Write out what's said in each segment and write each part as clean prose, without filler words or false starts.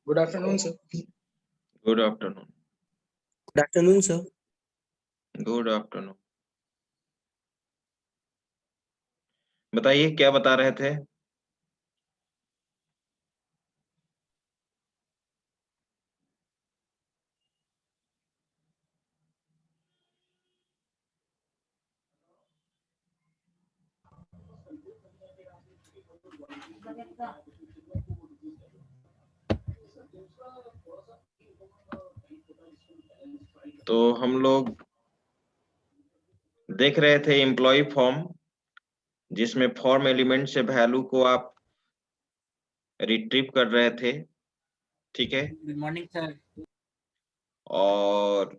Good afternoon sir. Good afternoon. Good afternoon sir. Good afternoon. बताइए क्या बता रहे थे? तो हम लोग देख रहे थे एम्प्लॉय फॉर्म, जिसमें फॉर्म एलिमेंट से वैल्यू को आप रिट्रीव कर रहे थे, ठीक है। Good morning sir. और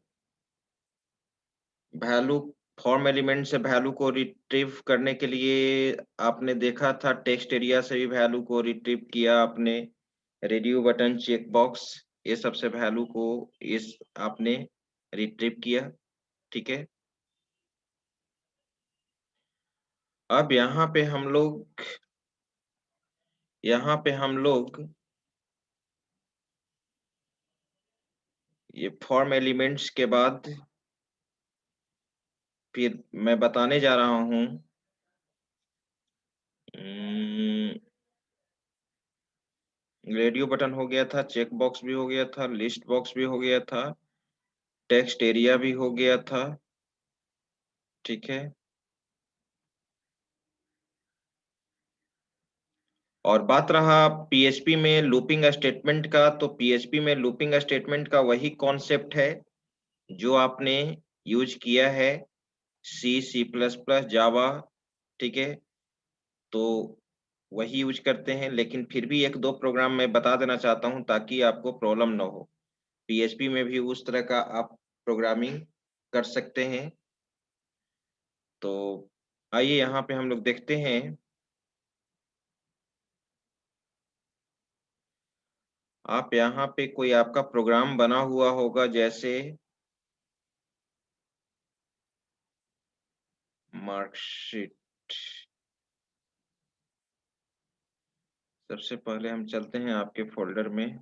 वैल्यू, फॉर्म एलिमेंट से वैल्यू को रिट्रीव करने के लिए आपने देखा था टेक्स्ट एरिया से भी वैल्यू को रिट्रीव किया आपने, रेडियो बटन, चेक बॉक्स, ये सबसे वैल्यू को इस आपने रिट्रीव किया, ठीक है। अब यहाँ पे हम लोग ये फॉर्म एलिमेंट्स के बाद फिर मैं बताने जा रहा हूँ रेडियो बटन हो गया था, चेक बॉक्स भी हो गया था, लिस्ट बॉक्स भी हो गया था, टेक्स्ट एरिया भी हो गया था, ठीक है। और बात रहा पीएचपी में लूपिंग स्टेटमेंट का, तो पीएचपी में लूपिंग स्टेटमेंट का वही कॉन्सेप्ट है जो आपने यूज किया है सी प्लस प्लस, जावा, ठीक है। तो वही यूज करते हैं, लेकिन फिर भी एक दो प्रोग्राम मैं बता देना चाहता हूं ताकि आपको प्रॉब्लम ना हो। पीएचपी में भी उस तरह का आप प्रोग्रामिंग कर सकते हैं। तो आइए यहाँ पे हम लोग देखते हैं। आप यहाँ पे कोई आपका प्रोग्राम बना हुआ होगा, जैसे मार्कशीट। सबसे पहले हम चलते हैं आपके फोल्डर में,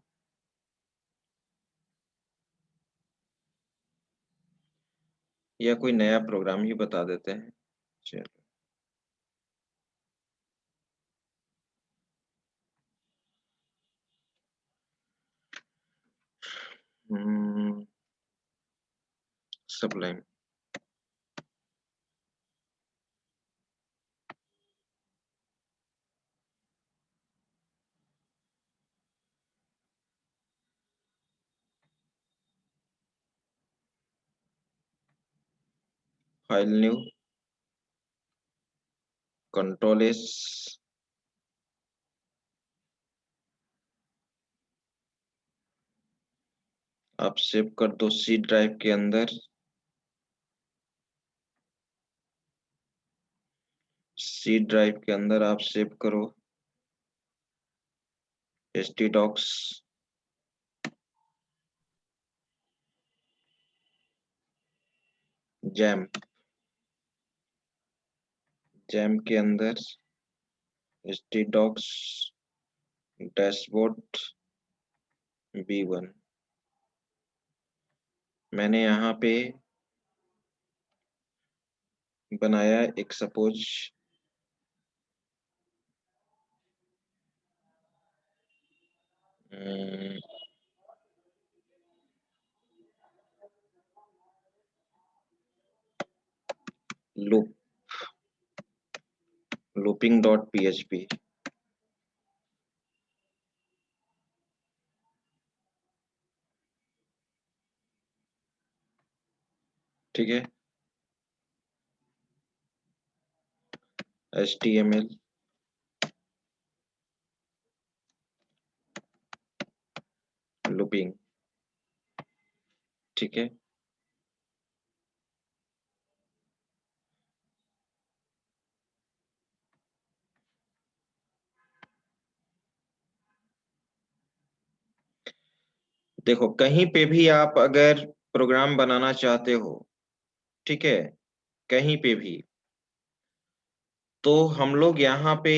या कोई नया प्रोग्राम ही बता देते हैं। चलो, सबलाइन। फाइल न्यू, कंट्रोल एस, आप सेव कर दो सी ड्राइव के अंदर। सी ड्राइव के अंदर आप सेव करो htdocs, जैम, जैम के अंदर htdocs डैशबोर्ड v1। मैंने यहाँ पे बनाया एक suppose loop, looping dot php, ठीक है। html, लूपिंग, ठीक है। देखो, कहीं पे भी आप अगर प्रोग्राम बनाना चाहते हो, ठीक है, कहीं पे भी, तो हम लोग यहाँ पे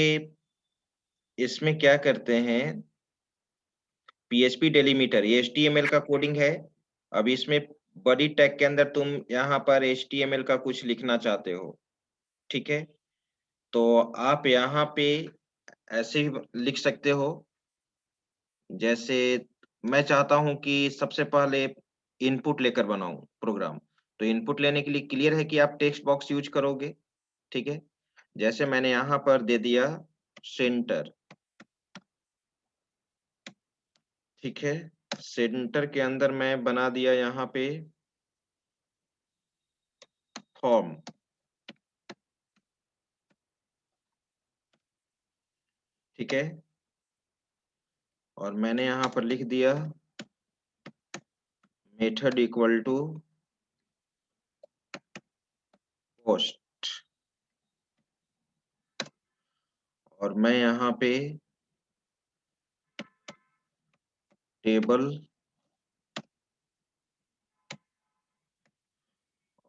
इसमें क्या करते हैं, PHP डेलीमीटर ये HTML का कोडिंग है। अब इसमें बॉडी टैग के अंदर तुम यहाँ पर HTML का कुछ लिखना चाहते हो, ठीक है? तो आप यहाँ पे ऐसे ही लिख सकते हो। जैसे मैं चाहता हूँ कि सबसे पहले इनपुट लेकर बनाऊँ प्रोग्राम। तो इनपुट लेने के लिए क्लियर है कि आप टेक्स्ट बॉक्स यूज़ करोगे, ठीक है? जैसे मैंने यहाँ पर दे दिया सेंटर, ठीक है? सेंटर के अंदर मैं बना दिया यहाँ पे फॉर्म, ठीक है? और मैंने यहाँ पर लिख दिया मेथड इक्वल टू पोस्ट, और मैं यहाँ पे टेबल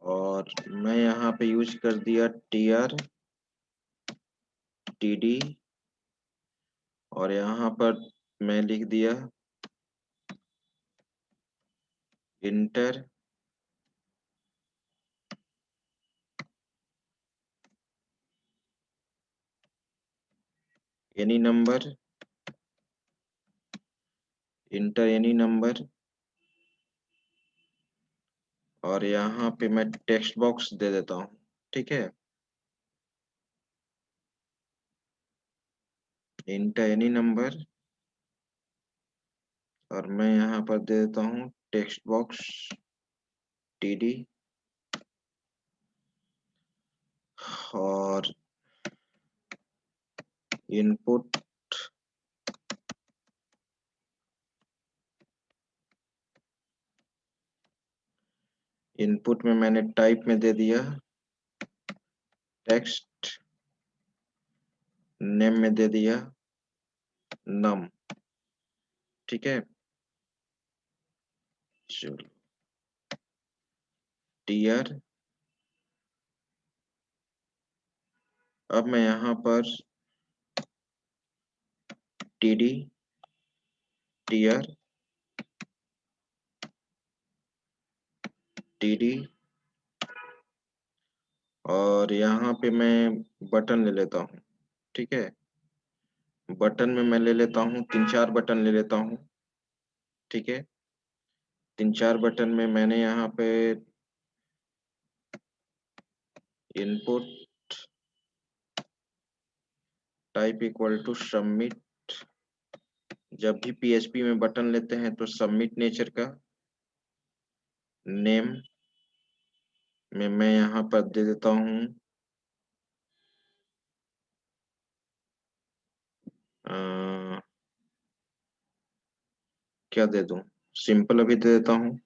और मैं यहाँ पे यूज कर दिया tr td, और यहाँ पर मैं लिख दिया inter any number, inter any number, और यहाँ पे मैं टेक्स्ट बॉक्स दे देता हूँ, ठीक है? इंटर एनी नंबर, और मैं यहाँ पर दे देता हूँ टेक्स्ट बॉक्स टीडी, और इनपुट इनपुट में मैंने टाइप में दे दिया टेक्स्ट, नेम में दे दिया नम, ठीक है? चलो टीआर, अब मैं यहाँ पर टीडी टीआर टीडी, और यहाँ पे मैं बटन ले लेता हूँ, ठीक है? बटन में मैं ले लेता हूँ 3-4 बटन ले लेता हूँ, ठीक है? 3-4 बटन में मैंने यहाँ पे input type equal to submit. जब भी PHP में बटन लेते हैं तो सबमिट नेचर का नेम में मैं यहाँ पर दे देता हूँ क्या दे दूं, सिंपल अभी दे देता हूँ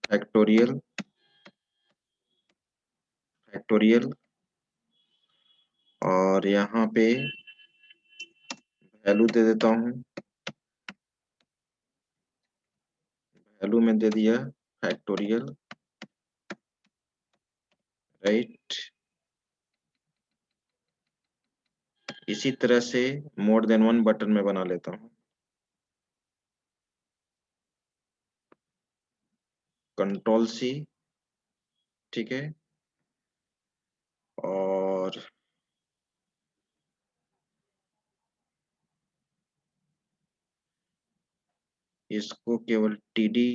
फैक्टोरियल फैक्टोरियल, और यहाँ पे वैल्यू दे देता हूँ, वैल्यू में दे दिया फैक्टोरियल, राइट? इसी तरह से मोर देन वन बटन में बना लेता हूँ। कंट्रोल सी, ठीक है? और इसको केवल टीडी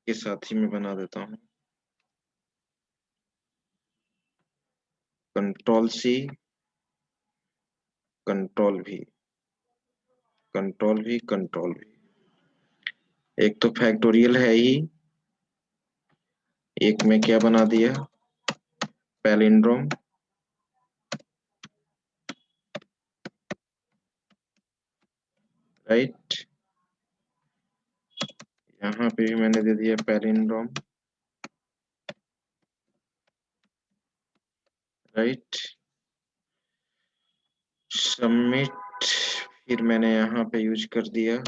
के साथ ही मैं बना देता हूँ। कंट्रोल सी, कंट्रोल भी, कंट्रोल भी, कंट्रोल भी। एक तो फैक्टोरियल है ही, एक में क्या बना दिया पैलिंड्रोम, राइट? यहाँ पे भी मैंने दे दिया पैलिंड्रोम, राइट? सबमिट, फिर मैंने यहाँ पे यूज कर दिया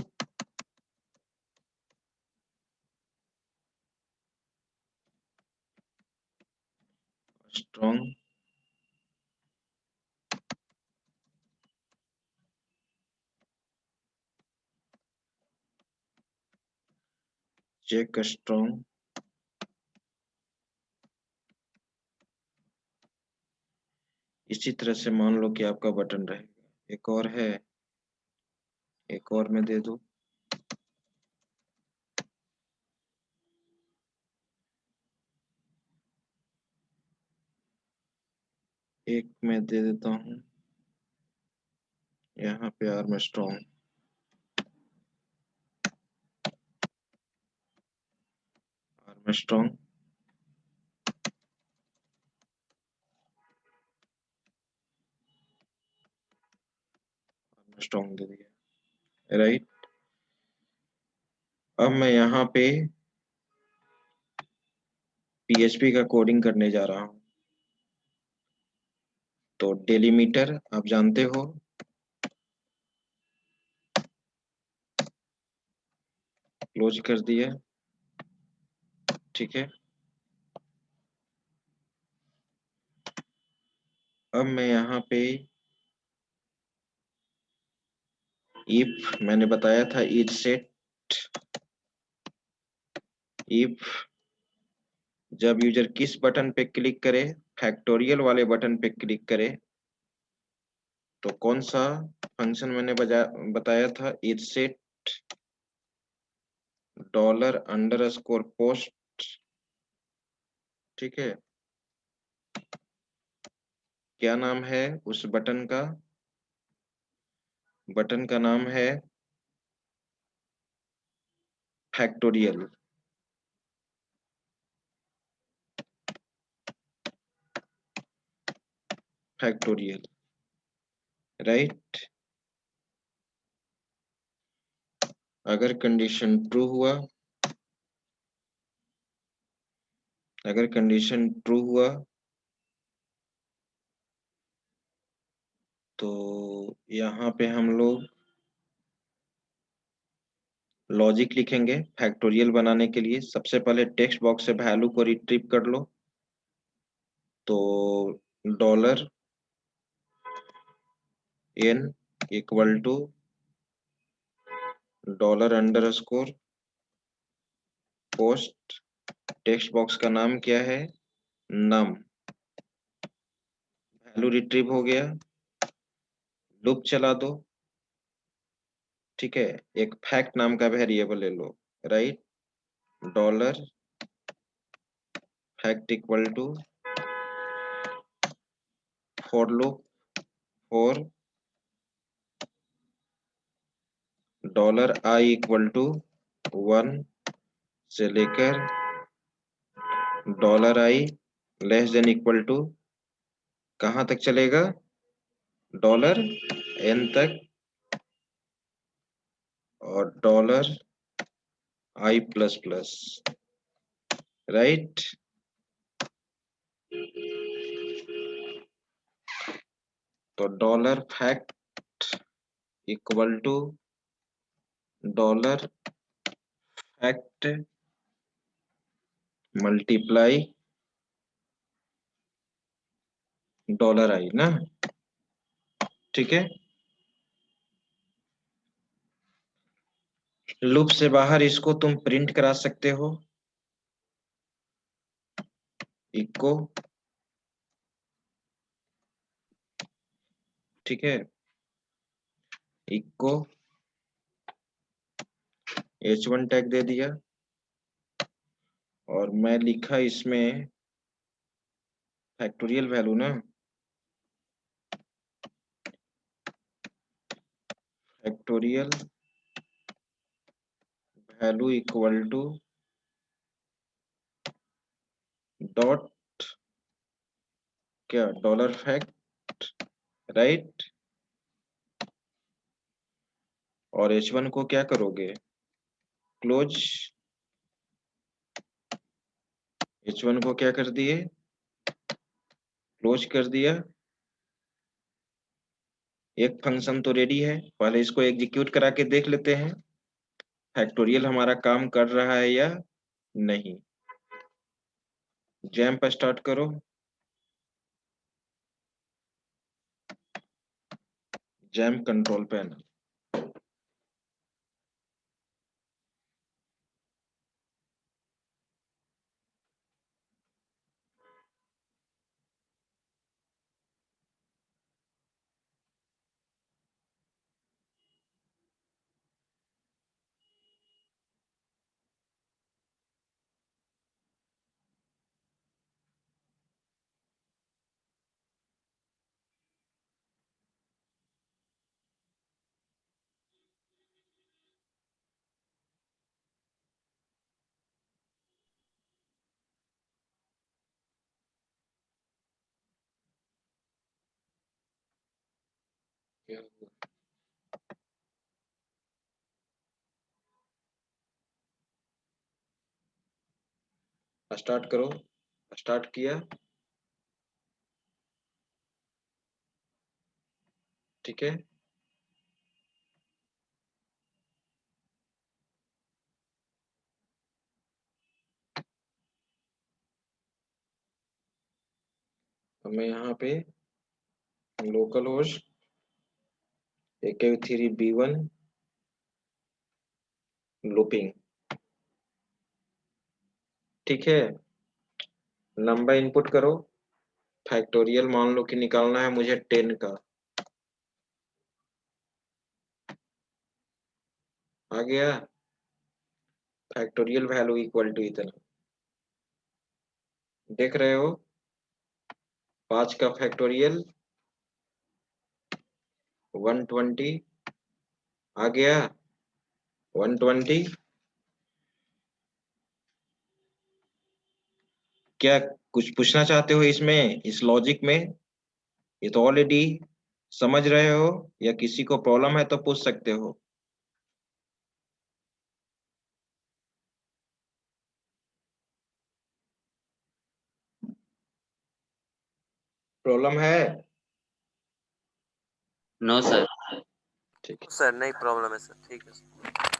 स्ट्रॉन्ग, चेक स्ट्रॉन्ग, इसी तरह से मान लो कि आपका बटन रहेगा। एक और है, एक और मैं दे दूं, एक मैं दे देता हूं यहाँ पे आर्मस्ट्रॉन्ग, आर्मस्ट्रॉन्ग, आर्मस्ट्रॉन्ग दे दिया, राइट। अब मैं यहाँ पे पीएचपी का कोडिंग करने जा रहा हूँ। तो डेलीमीटर आप जानते हो, क्लोज कर दिया, ठीक है। अब मैं यहाँ पे इफ मैंने बताया था इज सेट, इफ जब यूजर किस बटन पे क्लिक करे, फैक्टोरियल वाले बटन पे क्लिक करे, तो कौन सा फंक्शन मैंने बताया था, इज सेट $_पोस्ट, ठीक है। क्या नाम है उस बटन का? बटन का नाम है फैक्टोरियल, फैक्टोरियल, राइट। अगर कंडीशन ट्रू हुआ, अगर कंडीशन ट्रू हुआ तो यहाँ पे हम लोग लॉजिक लिखेंगे फैक्टोरियल बनाने के लिए। सबसे पहले टेक्स्ट बॉक्स से वैल्यू को रिट्रीव कर लो, तो $n इक्वल टू $_पोस्ट, टेक्स्ट बॉक्स का नाम क्या है, नम, वैल्यू रिट्रीव हो गया, लूप चला दो, ठीक है। एक फैक्ट नाम का वेरिएबल ले लो, right, $fact equal to for loop for $i equal to 1 से लेकर $i less than equal to कहाँ तक चलेगा, $n तक, और $i प्लस प्लस, राइट। तो $fact equal to $fact multiply $i ना, ठीक है। लूप से बाहर इसको तुम प्रिंट करा सकते हो, इको, ठीक है, इको h1 टैग दे दिया, और मैं लिखा इसमें फैक्टोरियल वैल्यू ना, factorial value equal to dot क्या, $fact, राइट। और h1 को क्या करोगे, क्लोज, h1 को क्या कर दिए, क्लोज कर दिया। एक फंक्शन तो रेडी है, पहले इसको एग्जीक्यूट करा के देख लेते हैं फैक्टोरियल हमारा काम कर रहा है या नहीं। जैम्प स्टार्ट करो, जैम्प कंट्रोल पैनल, स्टार्ट करो। स्टार्ट किया, ठीक है। हमें यहाँ पे लोकल होस्ट AKU3B1 लूपिंग, ठीक है। नंबर इनपुट करो, फैक्टोरियल मान लो कि निकालना है मुझे 10 का। आ गया फैक्टोरियल वैल्यू इक्वल टू इतना, देख रहे हो। 5 का फैक्टोरियल 120 आ गया। 120 क्या कुछ पूछना चाहते हो इसमें, इस लॉजिक में? ये तो ऑलरेडी समझ रहे हो, या किसी को प्रॉब्लम है तो पूछ सकते हो। प्रॉब्लम है? No sir. ठीक है, सर नहीं प्रॉब्लम है सर, ठीक है सर।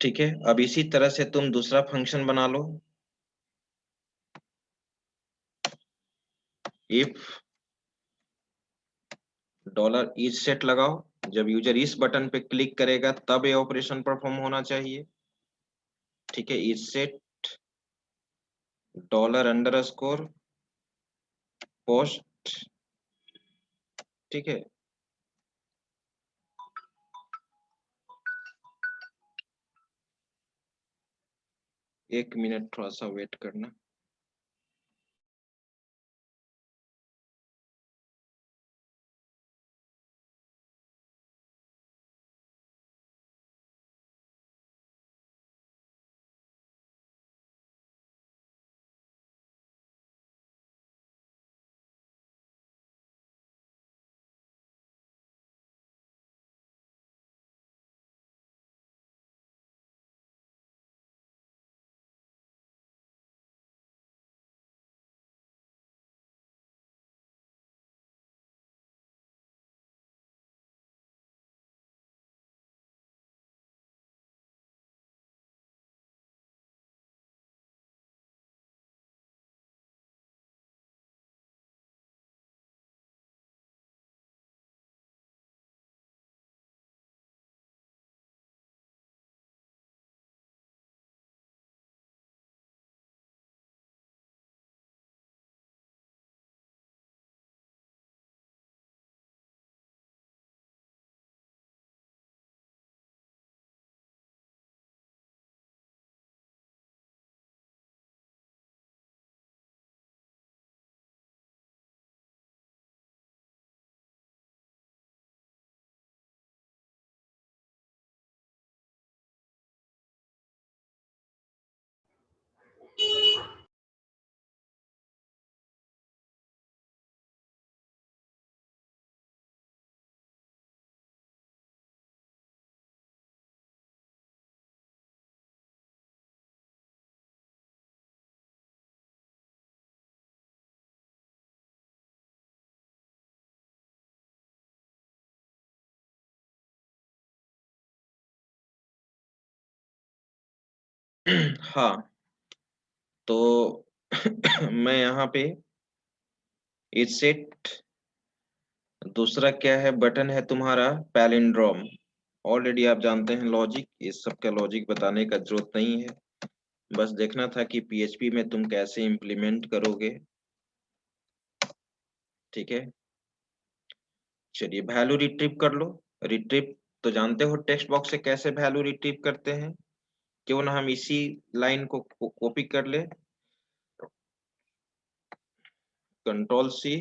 ठीक है। अब इसी तरह से तुम दूसरा फंक्शन बना लो। इफ डॉलर इज सेट लगाओ, जब यूजर इस बटन पे क्लिक करेगा तब ये ऑपरेशन परफॉर्म होना चाहिए, ठीक है। इज सेट $_ पोस्ट, ठीक है। एक मिनट थोड़ा सा वेट करना। हाँ, तो मैं यहाँ पे इज सेट, दूसरा क्या है बटन है तुम्हारा पैलिंड्रोम। ऑलरेडी आप जानते हैं लॉजिक, इस सब का लॉजिक बताने का जरूरत नहीं है, बस देखना था कि पीएचपी में तुम कैसे इम्प्लीमेंट करोगे, ठीक है। चलिए वैल्यू रिट्रीव कर लो। रिट्रीव तो जानते हो टेक्स्ट बॉक्स से कैसे वैल्यू रिट्रीव करते हैं, क्यों ना हम इसी लाइन को कॉपी कर ले, Ctrl+C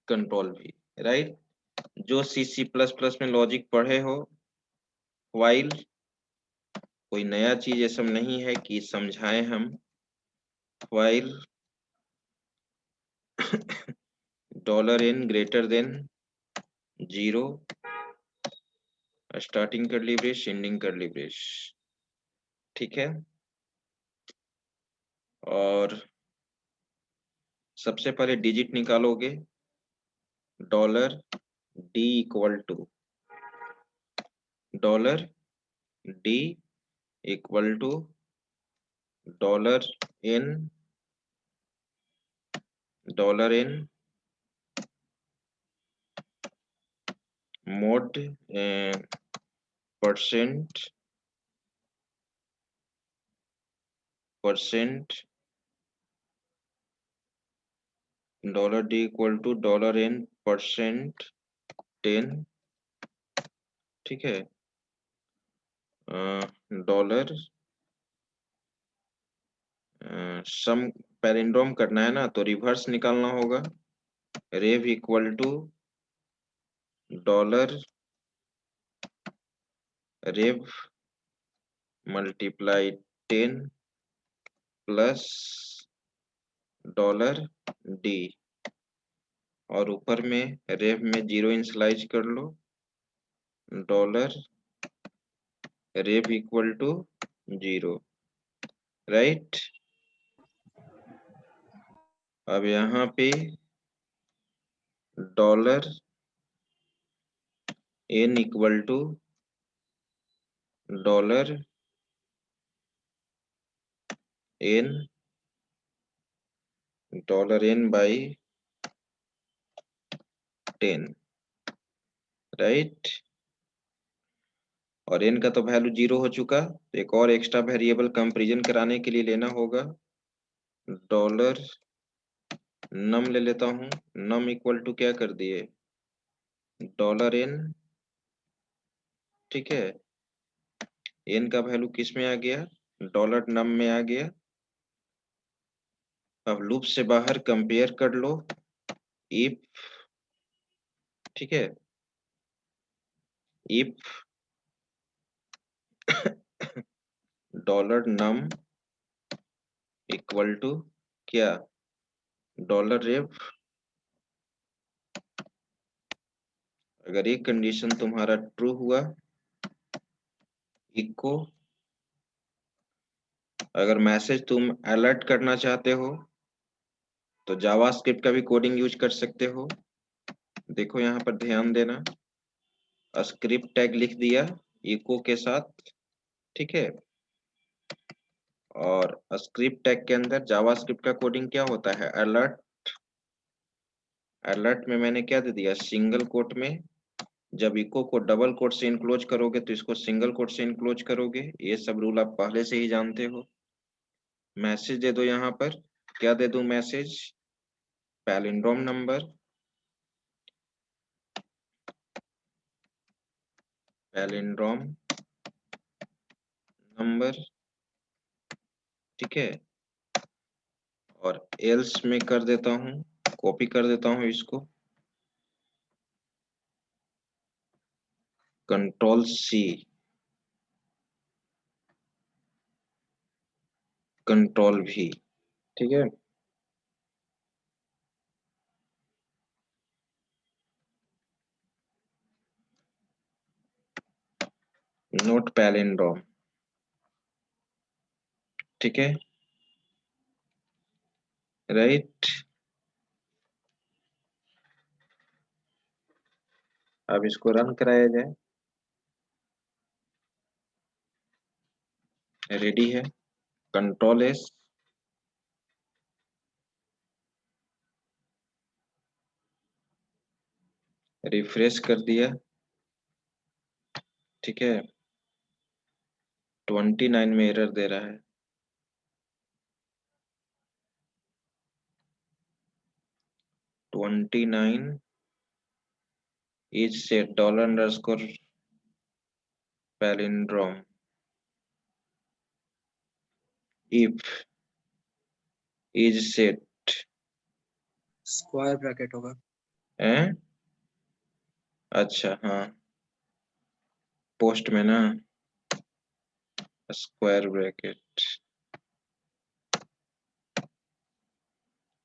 Ctrl+V, राइट। जो C++ में लॉजिक पढ़े हो, व्हाइल, कोई नया चीज ये सब नहीं है कि समझाएं हम। While dollar n greater than 0, starting curly brace, ending curly brace. ठीक है, और सबसे पहले डिजिट निकालोगे, dollar d equal to dollar d equal to dollar n mod percent dollar d equal to dollar n percent 10। ठीक है, dollar सम palindrome करना है ना, तो रिवर्स निकालना होगा। Rev equal to dollar rev multiply 10 plus dollar D, और ऊपर में रेव में 0 इनिशियलाइज कर लो, dollar rev equal to 0, right. अब यहाँ पे dollar N equal to dollar N by 10, right. और एन का तो वैल्यू 0 हो चुका, तो एक और एक्स्ट्रा वेरिएबल कंपैरिजन कराने के लिए लेना होगा, डॉलर नम ले लेता हूँ। नम इक्वल टू क्या कर दिए, डॉलर एन। ठीक है, एन का वैल्यू किस में आ गया, डॉलर नम में आ गया। अब लूप से बाहर कंपेयर कर लो, इफ, ठीक है, if dollar num equal to क्या, डॉलर रेव। अगर एक कंडीशन तुम्हारा ट्रू हुआ, इको, अगर मैसेज तुम अलर्ट करना चाहते हो तो जावास्क्रिप्ट का भी कोडिंग यूज कर सकते हो। देखो यहाँ पर ध्यान देना, स्क्रिप्ट टैग लिख दिया इको के साथ। ठीक है, और स्क्रिप्ट टैग के अंदर जावास्क्रिप्ट का कोडिंग क्या होता है, अलर्ट। अलर्ट में मैंने क्या दे दिया, सिंगल कोट में। जब इको को डबल कोट से इनक्लोज करोगे तो इसको सिंगल कोट से इनक्लोज करोगे, ये सब रूल आप पहले से ही जानते हो। मैसेज दे दो, यहाँ पर क्या दे दूं message, palindrome number, palindrome number. ठीक है, और एल्स में कर देता हूँ, कॉपी कर देता हूँ इसको, कंट्रोल सी, कंट्रोल भी। ठीक है, नोट पैलिंड्रोम। ठीक है, राइट। अब इसको रन कराया जाए, रेडी है, कंट्रोल एस, रिफ्रेश कर दिया। ठीक है, 29 में एरर दे रहा है। 29 is set $_ palindrome if is set square bracket होगा। है। अच्छा हाँ, पोस्ट में ना स्क्वायर ब्रैकेट।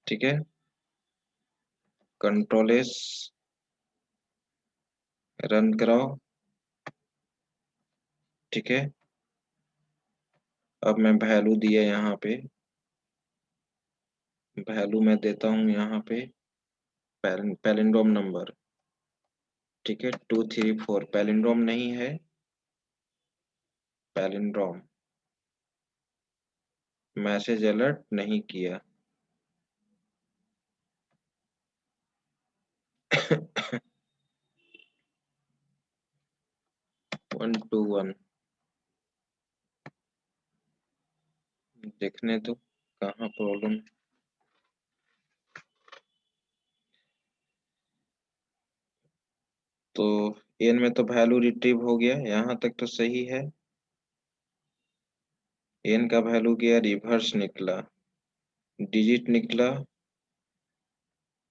ठीक है, कंट्रोल एस, रन कराओ। ठीक है, अब मैं वैल्यू दिया यहाँ पे, वैल्यू मैं देता हूँ यहाँ पे पैलिंड्रोम नंबर। ठीक है, 234 पैलिंड्रोम नहीं है, पैलिंड्रोम। मैसेज अलर्ट नहीं किया। 121 देखने तो कहाँ प्रॉब्लम। तो एन में तो वैल्यू रिट्रीव हो गया, यहाँ तक तो सही है। एन का वैल्यू गया रिवर्स, निकला डिजिट निकला,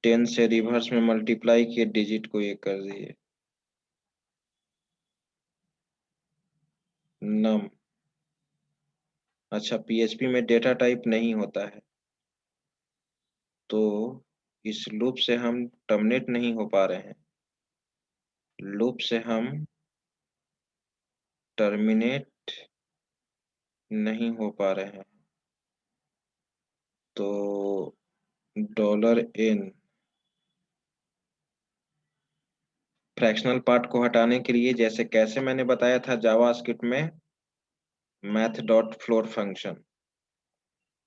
10 से रिवर्स में मल्टीप्लाई किए, डिजिट को ये कर दिए नम। अच्छा, पीएचपी में डेटा टाइप नहीं होता है, तो इस लूप से हम टर्मिनेट नहीं हो पा रहे हैं, लूप से हम टर्मिनेट नहीं हो पा रहे हैं। तो $n फ्रैक्शनल पार्ट को हटाने के लिए, जैसे कैसे मैंने बताया था जावास्क्रिप्ट में, मैथ डॉट फ्लोर फंक्शन,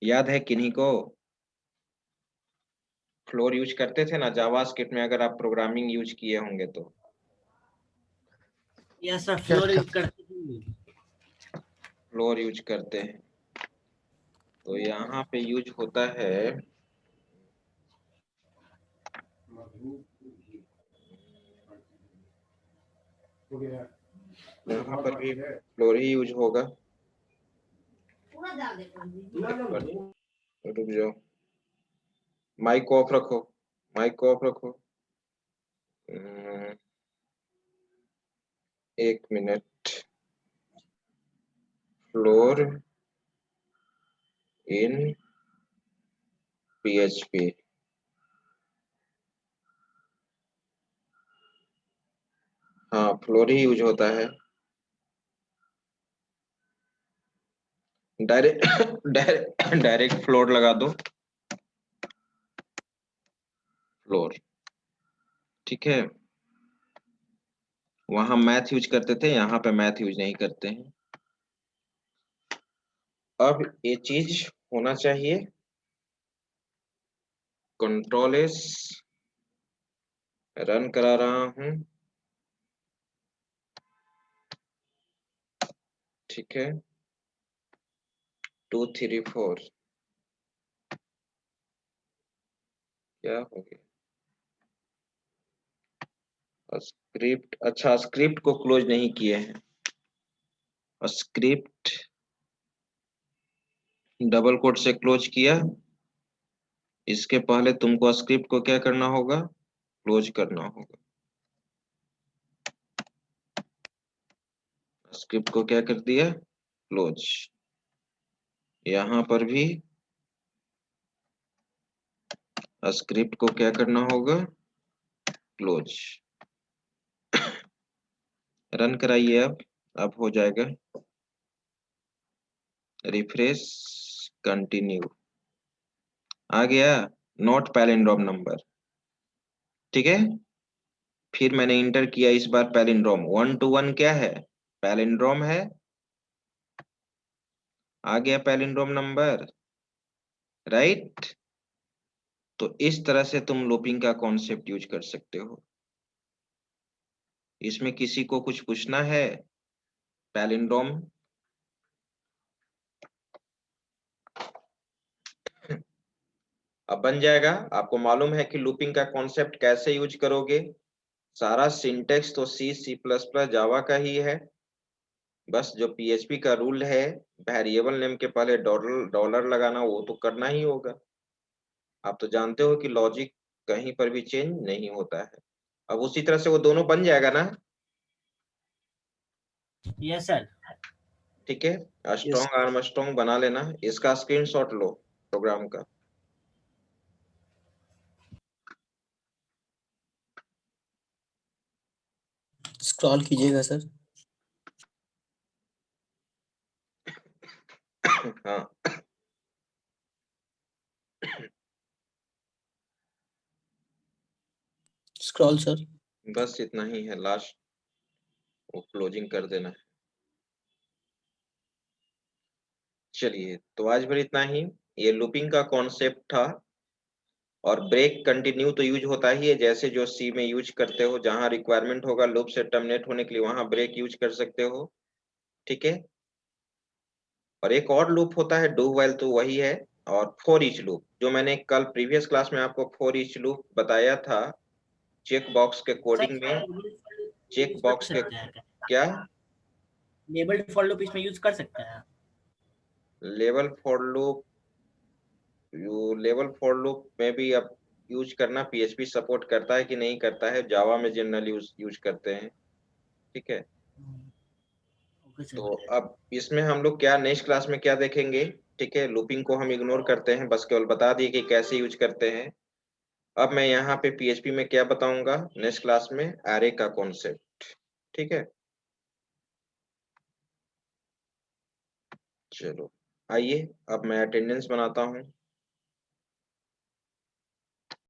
याद है किन्हीं को? फ्लोर यूज करते थे ना जावास्क्रिप्ट में, अगर आप प्रोग्रामिंग यूज किए होंगे तो। यस सर, फ्लोर यूज करते हैं। फ्लोर यूज करते हैं, तो यहाँ पे यूज होता है यहाँ पर भी फ्लोर ही यूज होगा। रुक जाओ, माइक ऑफ रखो, माइक ऑफ रखो। 1 मिनट। फ्लोर इन पीएचपी, हाँ फ्लोर ही यूज होता है। डायरेक्ट फ्लोर लगा दो, फ्लोर। ठीक है, वहां मैथ यूज करते थे, यहाँ पे मैथ यूज नहीं करते हैं। अब ये चीज होना चाहिए, कंट्रोल एस रन करा रहा हूं। ठीक है, 234 क्या हो गया? स्क्रिप्ट, अच्छा स्क्रिप्ट को क्लोज नहीं किए हैं। स्क्रिप्ट डबल कोट से क्लोज किया, इसके पहले तुमको स्क्रिप्ट को क्या करना होगा? क्लोज करना होगा। स्क्रिप्ट को क्या कर दिया? क्लोज। यहाँ पर भी स्क्रिप्ट को क्या करना होगा? क्लोज। रन कराइए, अब हो जाएगा। रिफ्रेश, कंटिन्यू, आ गया नॉट पैलिंड्रोम नंबर। ठीक है, फिर मैंने इंटर किया, इस बार पैलिंड्रोम 121 क्या है? पैलिंड्रोम है, आ गया पैलिंड्रोम नंबर, राइट। तो इस तरह से तुम लूपिंग का कॉन्सेप्ट यूज कर सकते हो। इसमें किसी को कुछ पूछना है? पैलिंड्रोम अब बन जाएगा। आपको मालूम है कि लूपिंग का कॉन्सेप्ट कैसे यूज करोगे। सारा सिंटेक्स तो सी प्लस प्लस जावा का ही है, बस जो पीएचपी का रूल है वेरिएबल नेम के पहले डॉलर डॉलर लगाना, वो तो करना ही होगा। आप तो जानते हो कि लॉजिक कहीं पर भी चेंज नहीं होता है। अब उसी तरह से वो दोनों बन जाएगा ना? Yes sir. ठीक है, स्ट्रॉन्ग आर्म स्ट्रॉन्ग बना लेना, इसका स्क्रीनशॉट लो प्रोग्राम का। स्क्रॉल कीजिएगा सर। हाँ, स्क्रॉल सर। बस इतना ही है, लास्ट वो क्लोजिंग कर देना है। चलिए, तो आज भर इतना ही। ये लूपिंग का कॉन्सेप्ट था। और ब्रेक कंटिन्यू तो यूज होता ही है, जैसे जो सी में यूज करते हो, जहां रिक्वायरमेंट होगा लूप से टर्मिनेट होने के लिए वहां ब्रेक यूज कर सकते हो। ठीक है। और एक और लूप होता है डू व्हाइल, तो वही है। और फॉर ईच लूप, जो मैंने कल प्रीवियस क्लास में आपको फॉर ईच लूप बताया था, चेक बॉक्स के सर कोडिंग में। चेक यूज कर बॉक्स के सकते हैं क्या? क्या? लेबल्ड फॉर लूप इसमें यूज कर सकते हैं? Level for loop, level for loop में भी अब यूज करना पीएचपी सपोर्ट करता है कि नहीं करता है, जावा में जनरल यूज करते हैं। ठीक है। Okay sir. तो अब इसमें हम लोग क्या नेक्स्ट क्लास में क्या देखेंगे? ठीक है, लूपिंग को हम इग्नोर करते हैं, बस केवल बता दिए कि कैसे यूज करते हैं। अब मैं यहाँ पे पीएचपी में क्या बताऊंगा नेक्स्ट क्लास में, एरे का कॉन्सेप्ट। ठीक है। चलो, आइए अब मैं अटेंडेंस बनाता हूँ।